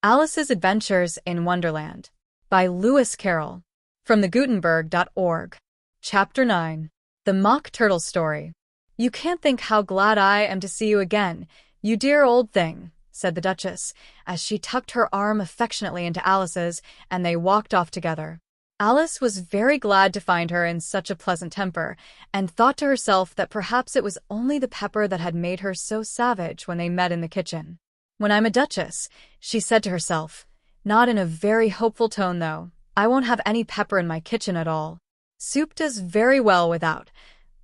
Alice's Adventures in Wonderland by Lewis Carroll from thegutenberg.org. Chapter 9. The Mock Turtle Story. "You can't think how glad I am to see you again, you dear old thing," said the Duchess, as she tucked her arm affectionately into Alice's, and they walked off together. Alice was very glad to find her in such a pleasant temper, and thought to herself that perhaps it was only the pepper that had made her so savage when they met in the kitchen. "When I'm a duchess," she said to herself, not in a very hopeful tone though, "I won't have any pepper in my kitchen at all. Soup does very well without.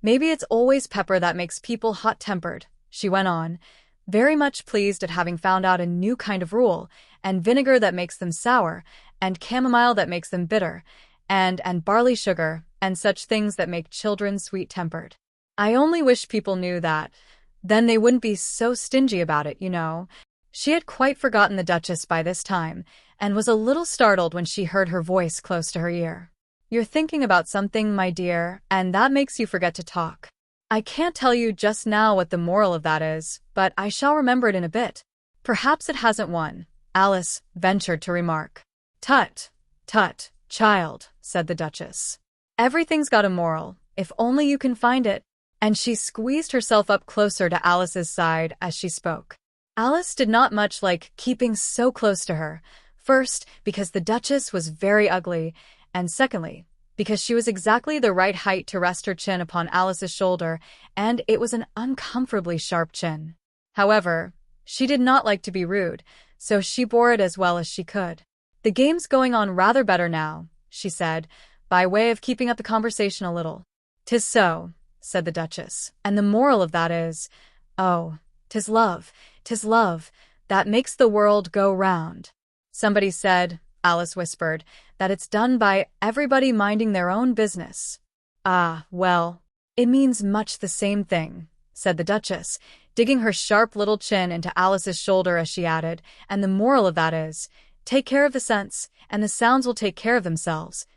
Maybe it's always pepper that makes people hot-tempered," she went on, very much pleased at having found out a new kind of rule, and vinegar that makes them sour, and chamomile that makes them bitter, and barley sugar, and such things that make children sweet-tempered. "I only wish people knew that. Then they wouldn't be so stingy about it, you know." She had quite forgotten the Duchess by this time, and was a little startled when she heard her voice close to her ear. "You're thinking about something, my dear, and that makes you forget to talk. I can't tell you just now what the moral of that is, but I shall remember it in a bit. Perhaps it hasn't one," Alice ventured to remark. "Tut, tut, child," said the Duchess. "Everything's got a moral, if only you can find it," and she squeezed herself up closer to Alice's side as she spoke. Alice did not much like keeping so close to her, first, because the Duchess was very ugly, and secondly, because she was exactly the right height to rest her chin upon Alice's shoulder, and it was an uncomfortably sharp chin. However, she did not like to be rude, so she bore it as well as she could. "The game's going on rather better now," she said, by way of keeping up the conversation a little. "'Tis so," said the Duchess, "and the moral of that is, oh, 'tis love, that makes the world go round." "Somebody said," Alice whispered, "that it's done by everybody minding their own business." "Ah, well, it means much the same thing," said the Duchess, digging her sharp little chin into Alice's shoulder as she added, "and the moral of that is, take care of the scents, and the sounds will take care of themselves."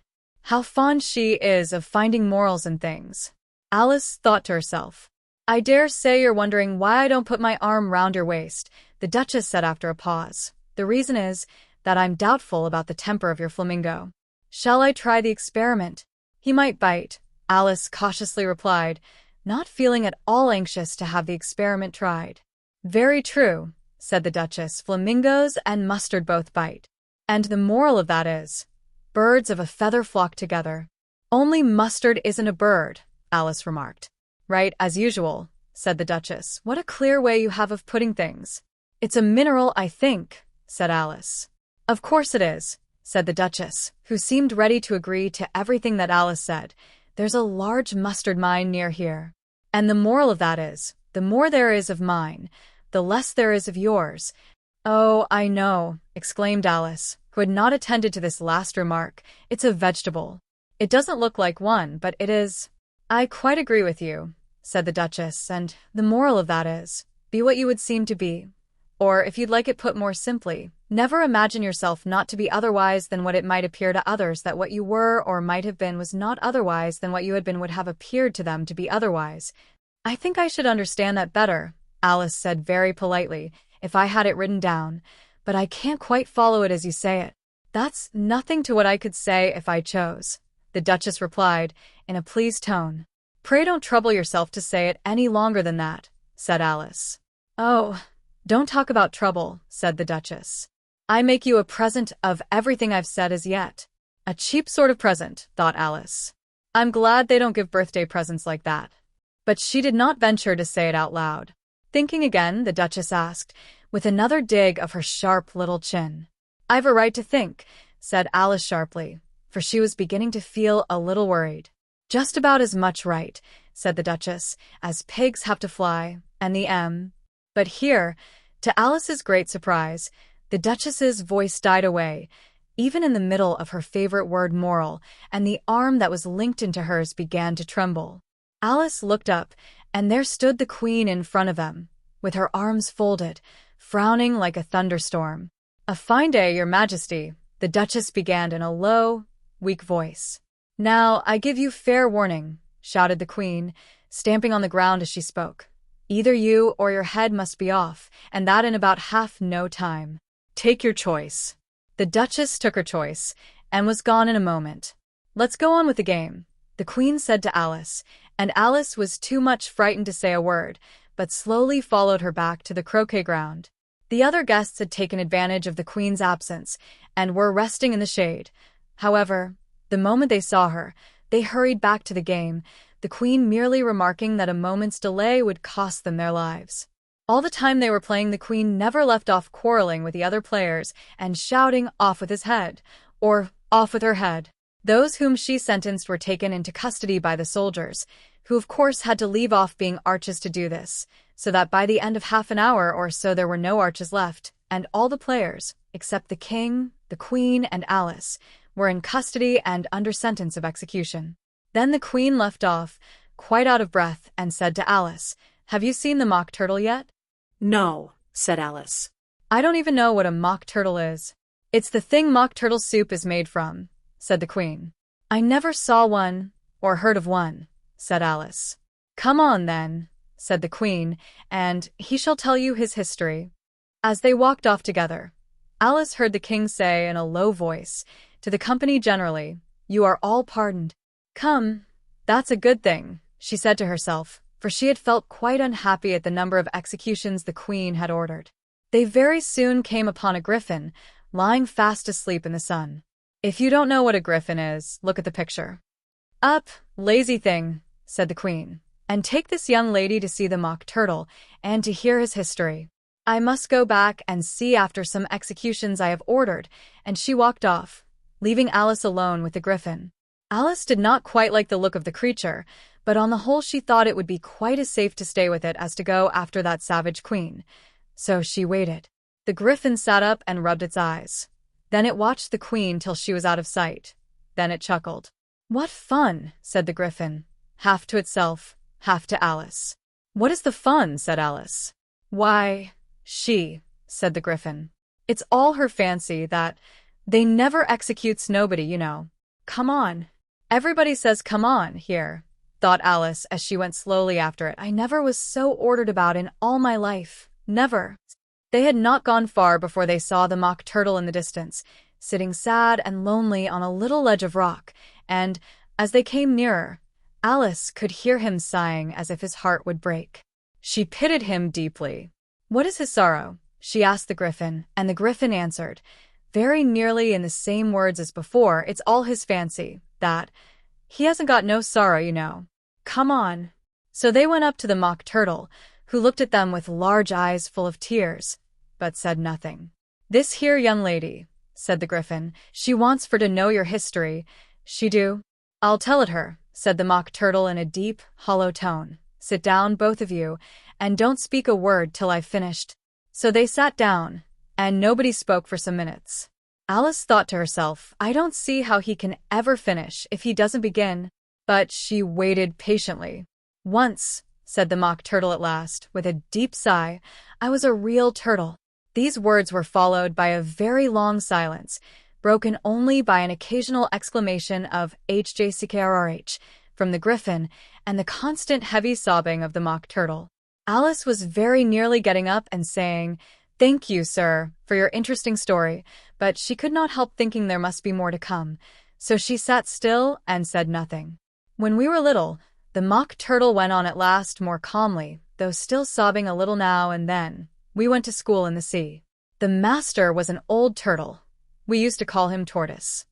How fond she is of finding morals in things, Alice thought to herself. "I dare say you're wondering why I don't put my arm round your waist," the Duchess said after a pause. "The reason is that I'm doubtful about the temper of your flamingo. Shall I try the experiment?" "He might bite," Alice cautiously replied, not feeling at all anxious to have the experiment tried. "Very true," said the Duchess. "Flamingos and mustard both bite. And the moral of that is, birds of a feather flock together." "Only mustard isn't a bird," Alice remarked. "Right, as usual," said the Duchess. "What a clear way you have of putting things." "It's a mineral, I think," said Alice. "Of course it is," said the Duchess, who seemed ready to agree to everything that Alice said. "There's a large mustard mine near here. And the moral of that is, the more there is of mine, the less there is of yours." "Oh, I know," exclaimed Alice, who had not attended to this last remark. "It's a vegetable. It doesn't look like one, but it is." "I quite agree with you," said the Duchess, "and the moral of that is, be what you would seem to be. Or, if you'd like it put more simply, never imagine yourself not to be otherwise than what it might appear to others that what you were or might have been was not otherwise than what you had been would have appeared to them to be otherwise." "I think I should understand that better," Alice said very politely, "if I had it written down, but I can't quite follow it as you say it." "That's nothing to what I could say if I chose," the Duchess replied, in a pleased tone. "Pray don't trouble yourself to say it any longer than that," said Alice. "Oh, don't talk about trouble," said the Duchess. "I make you a present of everything I've said as yet." "A cheap sort of present," thought Alice. "I'm glad they don't give birthday presents like that." But she did not venture to say it out loud. Thinking again, the Duchess asked, with another dig of her sharp little chin. "I've a right to think," said Alice sharply, for she was beginning to feel a little worried. "Just about as much right," said the Duchess, "as pigs have to fly, and the M." But here, to Alice's great surprise, the Duchess's voice died away, even in the middle of her favorite word moral, and the arm that was linked into hers began to tremble. Alice looked up, and there stood the Queen in front of them, with her arms folded, frowning like a thunderstorm. "A fine day, Your Majesty," the Duchess began in a low, weak voice. "Now, I give you fair warning," shouted the Queen, stamping on the ground as she spoke. "Either you or your head must be off, and that in about half no time." Take your choice. The Duchess took her choice, and was gone in a moment. Let's go on with the game, the Queen said to Alice, and Alice was too much frightened to say a word, but slowly followed her back to the croquet ground. The other guests had taken advantage of the Queen's absence, and were resting in the shade. However, the moment they saw her, they hurried back to the game, the Queen merely remarking that a moment's delay would cost them their lives. All the time they were playing, the Queen never left off quarreling with the other players and shouting, "Off with his head," or "Off with her head." Those whom she sentenced were taken into custody by the soldiers, who of course had to leave off being arches to do this, so that by the end of half an hour or so there were no arches left, and all the players, except the King, the Queen, and Alice, were in custody and under sentence of execution. Then the Queen left off, quite out of breath, and said to Alice, "Have you seen the Mock Turtle yet?" "No," said Alice. "I don't even know what a mock turtle is." "It's the thing mock turtle soup is made from," said the Queen. "I never saw one, or heard of one," said Alice. "Come on, then," said the Queen, "and he shall tell you his history." As they walked off together, Alice heard the King say in a low voice, to the company generally, "You are all pardoned." "Come, that's a good thing," she said to herself, for she had felt quite unhappy at the number of executions the Queen had ordered. They very soon came upon a griffin, lying fast asleep in the sun. If you don't know what a griffin is, look at the picture. "Up, lazy thing," said the Queen, "and take this young lady to see the Mock Turtle, and to hear his history. I must go back and see after some executions I have ordered," and she walked off, leaving Alice alone with the griffin. Alice did not quite like the look of the creature, but on the whole she thought it would be quite as safe to stay with it as to go after that savage Queen. So she waited. The griffin sat up and rubbed its eyes. Then it watched the Queen till she was out of sight. Then it chuckled. "What fun," said the griffin, half to itself, half to Alice. "What is the fun?" said Alice. "Why, she," said the griffin. "It's all her fancy that they never executes nobody, you know. Come on." "Everybody says come on here," thought Alice as she went slowly after it. "I never was so ordered about in all my life. Never." They had not gone far before they saw the Mock Turtle in the distance, sitting sad and lonely on a little ledge of rock, and, as they came nearer, Alice could hear him sighing as if his heart would break. She pitied him deeply. "What is his sorrow?" she asked the griffin, and the griffin answered, very nearly in the same words as before, "It's all his fancy, that. He hasn't got no sorrow, you know. Come on." So they went up to the Mock Turtle, who looked at them with large eyes full of tears, but said nothing. "This here young lady," said the griffin, "she wants for to know your history. She do?" "I'll tell it her," said the Mock Turtle in a deep, hollow tone. "Sit down, both of you, and don't speak a word till I've finished." So they sat down, and nobody spoke for some minutes. Alice thought to herself, "I don't see how he can ever finish if he doesn't begin," but she waited patiently. "Once," said the Mock Turtle at last, with a deep sigh, "I was a real turtle." These words were followed by a very long silence, broken only by an occasional exclamation of "HJCKRRH" from the griffin and the constant heavy sobbing of the Mock Turtle. Alice was very nearly getting up and saying, "Thank you, sir, for your interesting story," but she could not help thinking there must be more to come, so she sat still and said nothing. "When we were little," the Mock Turtle went on at last more calmly, though still sobbing a little now and then, "we went to school in the sea. The master was an old turtle. We used to call him Tortoise."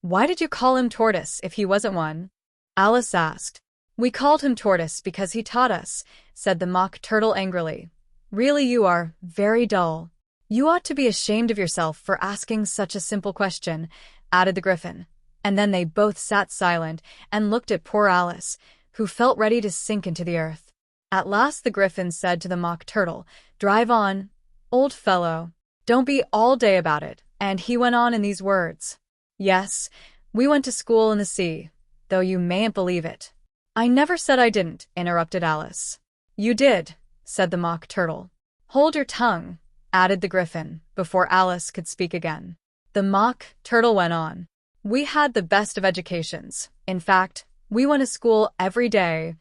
"Why did you call him Tortoise if he wasn't one?" Alice asked. "We called him Tortoise because he taught us," said the Mock Turtle angrily. "Really, you are very dull. You ought to be ashamed of yourself for asking such a simple question," added the griffin. And then they both sat silent and looked at poor Alice, who felt ready to sink into the earth. At last the griffin said to the Mock Turtle, "Drive on, old fellow. Don't be all day about it," and he went on in these words. "Yes, we went to school in the sea, though you mayn't believe it." "I never said I didn't," interrupted Alice. "You did," said the Mock Turtle. "Hold your tongue," added the griffin, before Alice could speak again. The Mock Turtle went on. "We had the best of educations. In fact, we went to school every day."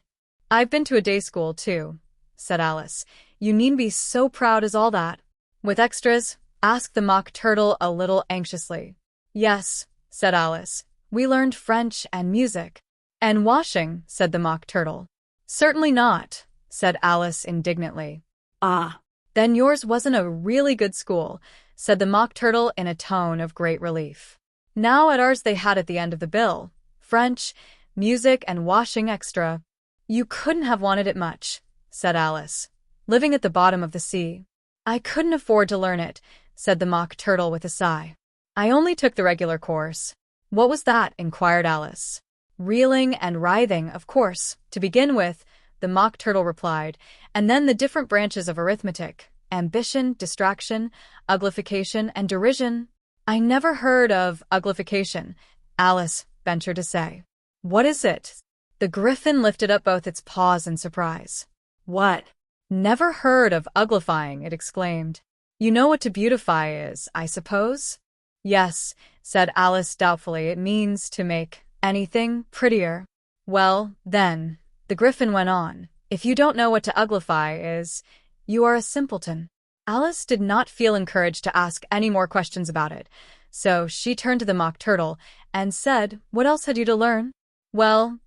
"I've been to a day school, too," said Alice. "You needn't be so proud as all that." "With extras, asked the Mock Turtle a little anxiously. Yes, said Alice. We learned French and music. And washing, said the Mock Turtle. Certainly not, said Alice indignantly. Ah, Then yours wasn't a really good school, said the Mock Turtle in a tone of great relief. Now at ours they had at the end of the bill, French, music, and washing extra. You couldn't have wanted it much, said Alice. Living at the bottom of the sea. I couldn't afford to learn it, said the Mock Turtle with a sigh. I only took the regular course. What was that? Inquired Alice. Reeling and writhing, of course, to begin with, the Mock Turtle replied, and then the different branches of arithmetic, ambition, distraction, uglification, and derision. I never heard of uglification, Alice ventured to say. What is it? The Griffin lifted up both its paws in surprise. what? Never heard of uglifying, it exclaimed. You know what to beautify is, I suppose? Yes, said Alice doubtfully, it means to make anything prettier. Well, then, the Griffin went on, if you don't know what to uglify is, you are a simpleton. Alice did not feel encouraged to ask any more questions about it, so she turned to the Mock Turtle and said, what else had you to learn? Well,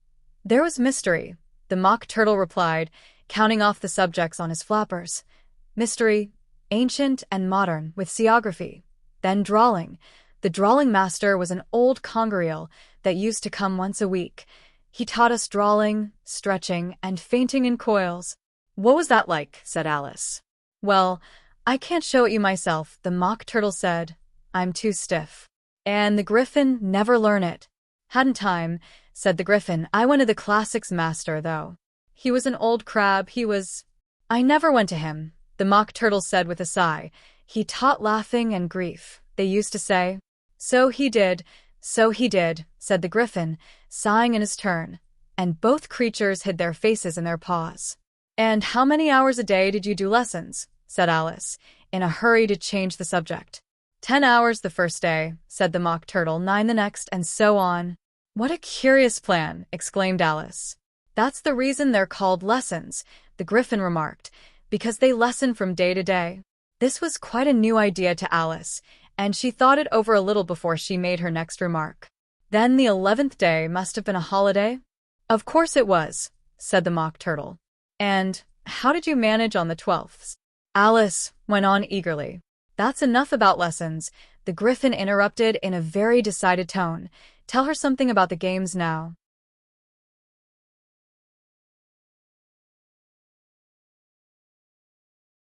there was mystery, the Mock Turtle replied, counting off the subjects on his flappers. Mystery, ancient and modern, with seaography. Then drawing. The drawing master was an old conger eel that used to come once a week. He taught us drawing, stretching, and fainting in coils. What was that like? Said Alice. Well, I can't show it you myself, the Mock Turtle said. I'm too stiff. And the Griffin never learn it. Hadn't time, said the Griffin. I went to the classics master, though. He was an old crab, I never went to him, the Mock Turtle said with a sigh. He taught laughing and grief, they used to say. So he did, said the Griffin, sighing in his turn, and both creatures hid their faces in their paws. And how many hours a day did you do lessons? Said Alice, in a hurry to change the subject. 10 hours the first day, said the Mock Turtle, 9 the next, and so on. What a curious plan, exclaimed Alice. That's the reason they're called lessons, the Griffin remarked, because they lesson from day to day. This was quite a new idea to Alice, and she thought it over a little before she made her next remark. Then the 11th day must have been a holiday? Of course it was, said the Mock Turtle. And how did you manage on the 12th? Alice went on eagerly. That's enough about lessons, the Griffin interrupted in a very decided tone. Tell her something about the games now.